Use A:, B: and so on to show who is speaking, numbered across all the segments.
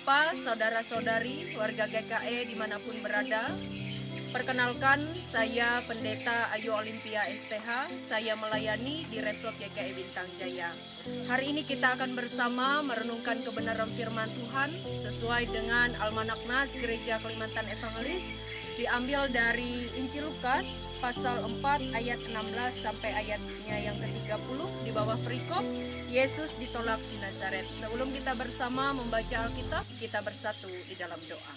A: Bapak, saudara-saudari, warga GKE dimanapun berada, perkenalkan saya Pendeta Ayu Olimpia STH, saya melayani di Resort GKE Bintang Jaya. Hari ini kita akan bersama merenungkan kebenaran firman Tuhan sesuai dengan Almanak Nas Gereja Kalimantan Evangelis, diambil dari Injil Lukas pasal 4 ayat 16 sampai ayatnya yang ke-30 di bawah perikop Yesus ditolak di Nazaret. Sebelum kita bersama membaca Alkitab, kita bersatu di dalam doa.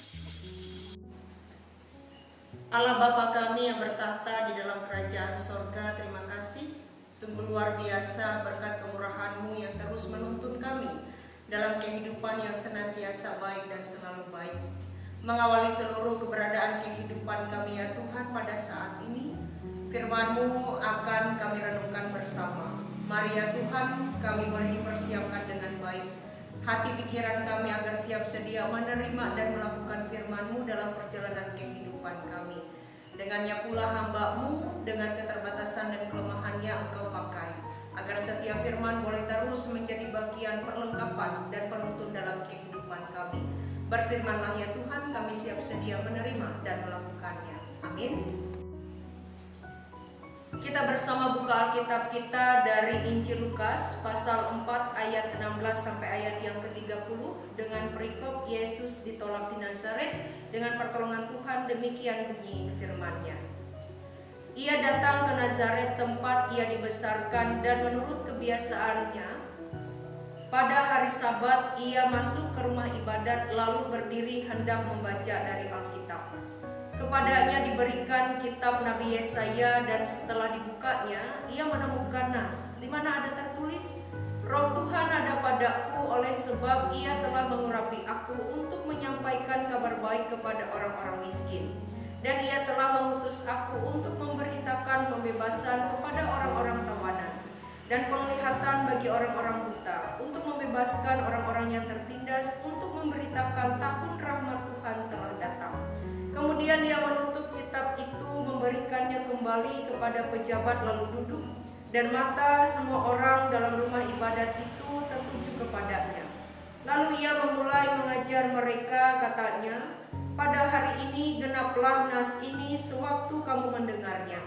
A: Allah Bapa kami yang bertahta di dalam kerajaan sorga, terima kasih. Sungguh luar biasa berkat kemurahan-Mu yang terus menuntun kami dalam kehidupan yang senantiasa baik dan selalu baik. Mengawali seluruh keberadaan kehidupan kami ya Tuhan pada saat ini, firman-Mu akan kami renungkan bersama. Mari ya Tuhan, kami boleh dipersiapkan dengan baik. Hati pikiran kami agar siap sedia menerima dan melakukan firman-Mu dalam perjalanan kehidupan kami. Dengannya pula hamba-Mu dengan keterbatasan dan kelemahannya Engkau pakai, agar setiap firman boleh terus menjadi bagian perlengkapan dan penuntun dalam kehidupan kami. Berfirmanlah ya Tuhan, kami siap sedia menerima dan melakukannya. Amin. Kita bersama buka Alkitab kita dari Injil Lukas pasal 4 ayat 16 sampai ayat yang ke-30 dengan perikop Yesus ditolak di Nazaret. Dengan pertolongan Tuhan demikian bunyi firman-Nya. Ia datang ke Nazaret tempat ia dibesarkan, dan menurut kebiasaannya pada hari Sabat ia masuk ke rumah ibadat lalu berdiri hendak membaca dari Alkitab. Kepadanya diberikan kitab Nabi Yesaya, dan setelah dibukanya ia menemukan nas di mana ada tertulis, Roh Tuhan ada padaku, oleh sebab ia telah mengurapi aku untuk menyampaikan kabar baik kepada orang-orang miskin, dan ia telah mengutus aku untuk memberitakan pembebasan kepada orang-orang tawanan dan penglihatan bagi orang-orang buta, untuk membebaskan orang-orang yang tertindas, untuk memberitakan tahun rahmat Tuhan telah datang. Kemudian ia menutup kitab itu, memberikannya kembali kepada pejabat lalu duduk, dan mata semua orang dalam rumah ibadat itu tertuju kepadanya. Lalu ia memulai mengajar mereka, katanya, pada hari ini genaplah nas ini sewaktu kamu mendengarnya.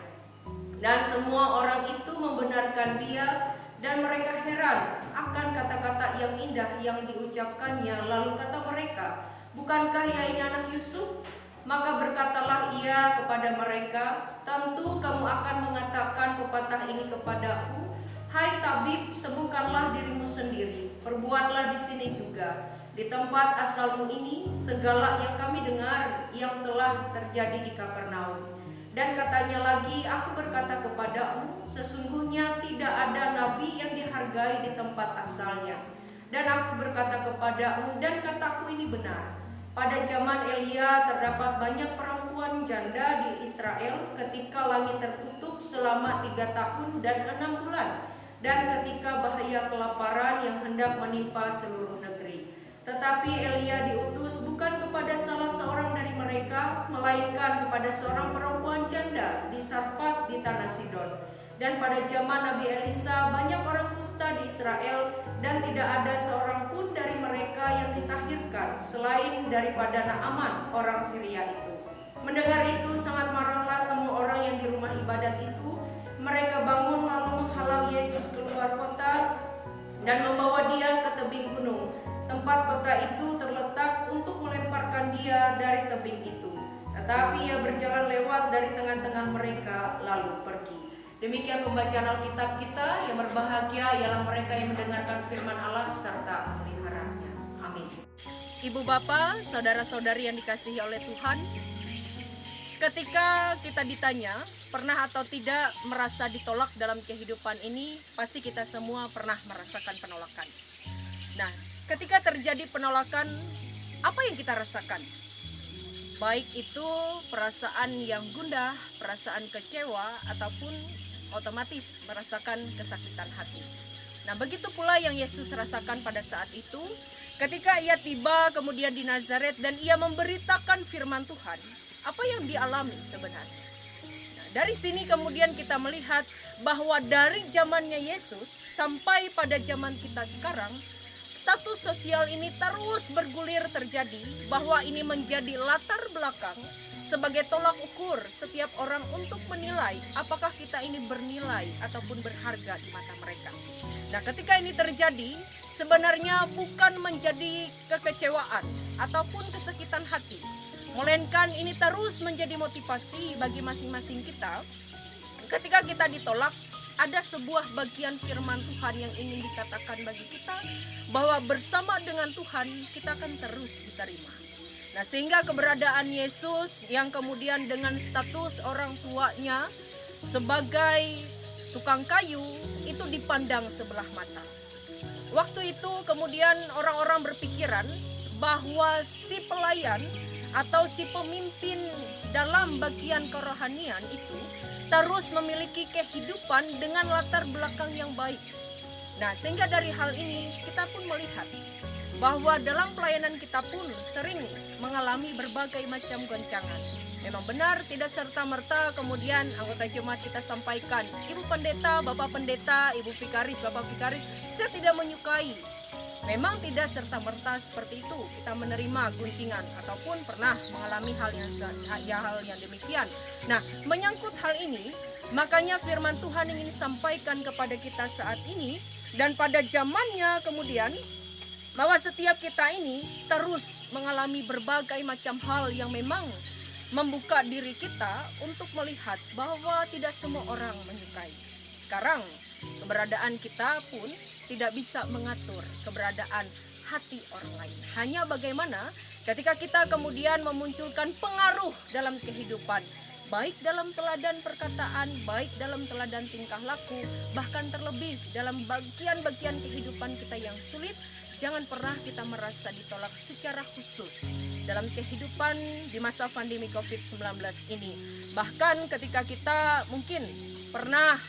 A: Dan semua orang itu membenarkan dia, dan mereka heran akan kata-kata yang indah yang diucapkannya. Lalu kata mereka, bukankah ia ini anak Yusuf? Maka berkatalah ia kepada mereka, tentu kamu akan mengatakan pepatah ini kepadaku, hai tabib, sembuhkanlah dirimu sendiri, perbuatlah di sini juga, di tempat asalmu ini, segala yang kami dengar yang telah terjadi di Kapernaum. Dan katanya lagi, aku berkata kepadamu, sesungguhnya tidak ada nabi yang dihargai di tempat asalnya. Dan aku berkata kepadamu, dan kataku ini benar, pada zaman Elia terdapat banyak perempuan janda di Israel ketika langit tertutup selama 3 tahun dan 6 bulan, dan ketika bahaya kelaparan yang hendak menimpa seluruh negeri. Tetapi Elia diutus bukan kepada salah seorang dari mereka, melainkan kepada seorang perempuan janda di Sarfat di tanah Sidon. Dan pada zaman Nabi Elisa banyak orang kusta di Israel, dan tidak ada seorang pun dari mereka yang ditahirkan selain daripada Naaman orang Syria itu. Mendengar itu sangat marahlah semua orang yang di rumah ibadat itu. Mereka bangun lalu menghalau Yesus keluar kota dan membawa dia ke tebing gunung, tempat kota itu terletak, untuk melemparkan dia dari tebing itu. Tetapi ia berjalan lewat dari tengah-tengah mereka lalu pergi. Demikian pembacaan Alkitab kita. Yang berbahagia ialah mereka yang mendengarkan firman Allah serta memeliharanya. Amin. Ibu Bapak, saudara-saudari yang dikasihi oleh Tuhan, ketika kita ditanya pernah atau tidak merasa ditolak dalam kehidupan ini, pasti kita semua pernah merasakan penolakan. Nah, ketika terjadi penolakan, apa yang kita rasakan? Baik itu perasaan yang gundah, perasaan kecewa, ataupun otomatis merasakan kesakitan hati. Nah, begitu pula yang Yesus rasakan pada saat itu, ketika ia tiba kemudian di Nazaret dan ia memberitakan firman Tuhan. Apa yang dialami sebenarnya? Nah, dari sini kemudian kita melihat bahwa dari zamannya Yesus sampai pada zaman kita sekarang,
B: status sosial ini terus bergulir terjadi, bahwa ini menjadi latar belakang sebagai tolak ukur setiap orang untuk menilai apakah kita ini bernilai ataupun berharga di mata mereka. Nah, ketika ini terjadi, sebenarnya bukan menjadi kekecewaan ataupun kesakitan hati, melainkan ini terus menjadi motivasi bagi masing-masing kita. Ketika kita ditolak, ada sebuah bagian firman Tuhan yang ingin dikatakan bagi kita, bahwa bersama dengan Tuhan kita akan terus diterima. Nah, sehingga keberadaan Yesus yang kemudian dengan status orang tuanya sebagai tukang kayu itu dipandang sebelah mata. Waktu itu kemudian orang-orang berpikiran bahwa si pelayan atau si pemimpin dalam bagian kerohanian itu terus memiliki kehidupan dengan latar belakang yang baik. Nah, sehingga dari hal ini kita pun melihat bahwa dalam pelayanan kita pun sering mengalami berbagai macam goncangan. Memang benar, tidak serta-merta kemudian anggota jemaat kita sampaikan, Ibu Pendeta, Bapak Pendeta, Ibu Vikaris, Bapak Vikaris, saya tidak menyukai. Memang tidak serta-merta seperti itu kita menerima guncingan ataupun pernah mengalami hal yang demikian. Nah, menyangkut hal ini, makanya firman Tuhan ingin disampaikan kepada kita saat ini dan pada zamannya kemudian, bahwa setiap kita ini terus mengalami berbagai macam hal yang memang membuka diri kita untuk melihat bahwa tidak semua orang menyukai. Sekarang keberadaan kita pun tidak bisa mengatur keberadaan hati orang lain. Hanya bagaimana ketika kita kemudian memunculkan pengaruh dalam kehidupan, baik dalam teladan perkataan, baik dalam teladan tingkah laku, bahkan terlebih dalam bagian-bagian kehidupan kita yang sulit. Jangan pernah kita merasa ditolak secara khusus dalam kehidupan di masa pandemi COVID-19 ini. Bahkan ketika kita mungkin pernah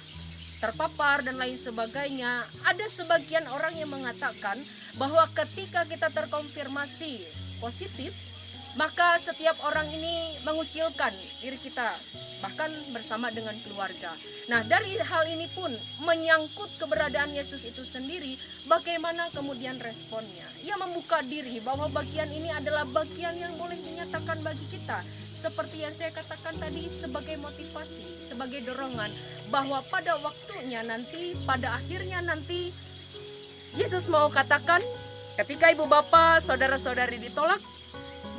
B: terpapar dan lain sebagainya, ada sebagian orang yang mengatakan bahwa ketika kita terkonfirmasi positif, maka setiap orang ini mengucilkan diri kita, bahkan bersama dengan keluarga. Nah, dari hal ini pun menyangkut keberadaan Yesus itu sendiri, bagaimana kemudian responnya? Ia membuka diri bahwa bagian ini adalah bagian yang boleh dinyatakan bagi kita. Seperti yang saya katakan tadi, sebagai motivasi, sebagai dorongan, bahwa pada waktunya nanti, pada akhirnya nanti, Yesus mau katakan, ketika ibu bapa, saudara-saudari ditolak,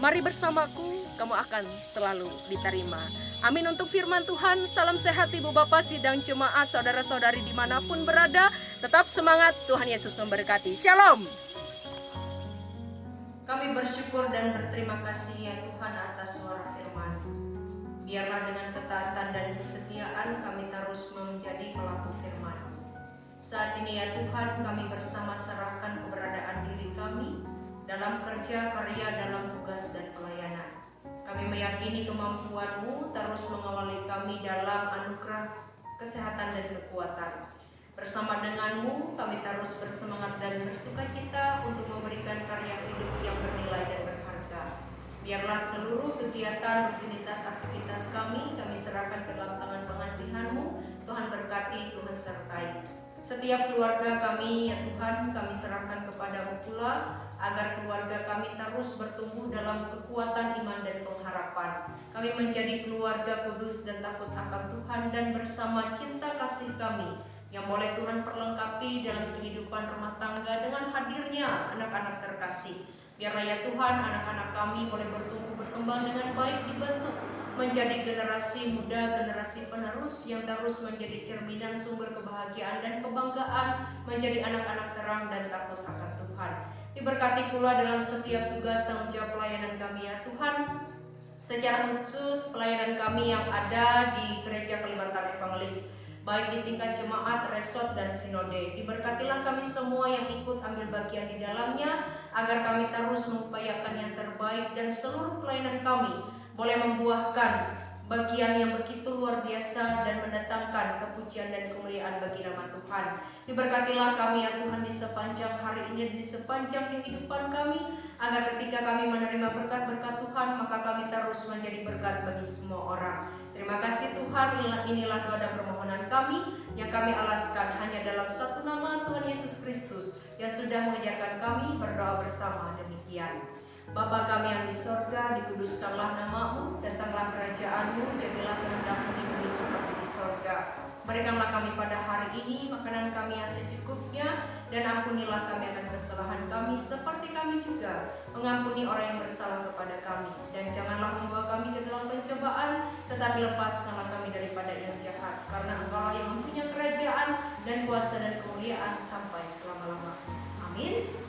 B: mari bersamaku, kamu akan selalu diterima. Amin untuk firman Tuhan. Salam sehat ibu bapak, sidang jemaat, saudara-saudari dimanapun berada. Tetap semangat, Tuhan Yesus memberkati. Shalom.
A: Kami bersyukur dan berterima kasih ya Tuhan atas suara firman. Biarlah dengan ketaatan dan kesetiaan kami terus menjadi pelaku firman. Saat ini ya Tuhan, kami bersama serahkan keberadaan diri kami dalam kerja, karya, dalam tugas dan pelayanan. Kami meyakini kemampuan-Mu terus mengawali kami dalam anugerah kesehatan dan kekuatan. Bersama dengan-Mu, kami terus bersemangat dan bersukacita untuk memberikan karya hidup yang bernilai dan berharga. Biarlah seluruh kegiatan, rutinitas, aktivitas kami serahkan ke dalam tangan pengasihan-Mu. Tuhan berkati, Tuhan sertai. Setiap keluarga kami ya Tuhan, kami serahkan kepada-Mu pula, agar keluarga kami terus bertumbuh dalam kekuatan iman dan pengharapan. Kami menjadi keluarga kudus dan takut akan Tuhan, dan bersama cinta kasih kami yang boleh Tuhan perlengkapi dalam kehidupan rumah tangga dengan hadirnya anak-anak terkasih. Biarlah ya Tuhan, anak-anak kami boleh bertumbuh berkembang dengan baik, dibentuk menjadi generasi muda, generasi penerus yang terus menjadi cerminan sumber kebahagiaan dan kebanggaan, menjadi anak-anak terang dan takut akan Tuhan. Diberkati pula dalam setiap tugas tanggung jawab pelayanan kami ya Tuhan. Secara khusus pelayanan kami yang ada di Gereja Kalimantan Evangelis, baik di tingkat jemaat, resort, dan sinode. Diberkatilah kami semua yang ikut ambil bagian di dalamnya, agar kami terus mengupayakan yang terbaik dan seluruh pelayanan kami boleh membuahkan bagian yang begitu luar biasa dan mendatangkan kepujian dan kemuliaan bagi nama Tuhan. Diberkatilah kami ya Tuhan di sepanjang hari ini, di sepanjang kehidupan kami, agar ketika kami menerima berkat-berkat Tuhan, maka kami terus menjadi berkat bagi semua orang. Terima Terima kasih Tuhan, inilah doa dan permohonan kami yang kami alaskan hanya dalam satu nama Tuhan Yesus Kristus yang sudah mengajarkan kami berdoa bersama demikian. Bapa kami yang di sorga, dikuduskanlah namamu, datanglah kerajaan-Mu, jadilah kehendak-Mu di bumi seperti di sorga. Berikanlah kami pada hari ini makanan kami yang secukupnya, dan ampunilah kami akan kesalahan kami seperti kami juga mengampuni orang yang bersalah kepada kami. Dan janganlah membawa kami ke dalam pencobaan, tetapi lepaskanlah kami daripada yang jahat. Karena Engkaulah yang mempunyai kerajaan dan kuasa dan kemuliaan sampai selama-lamanya. Amin.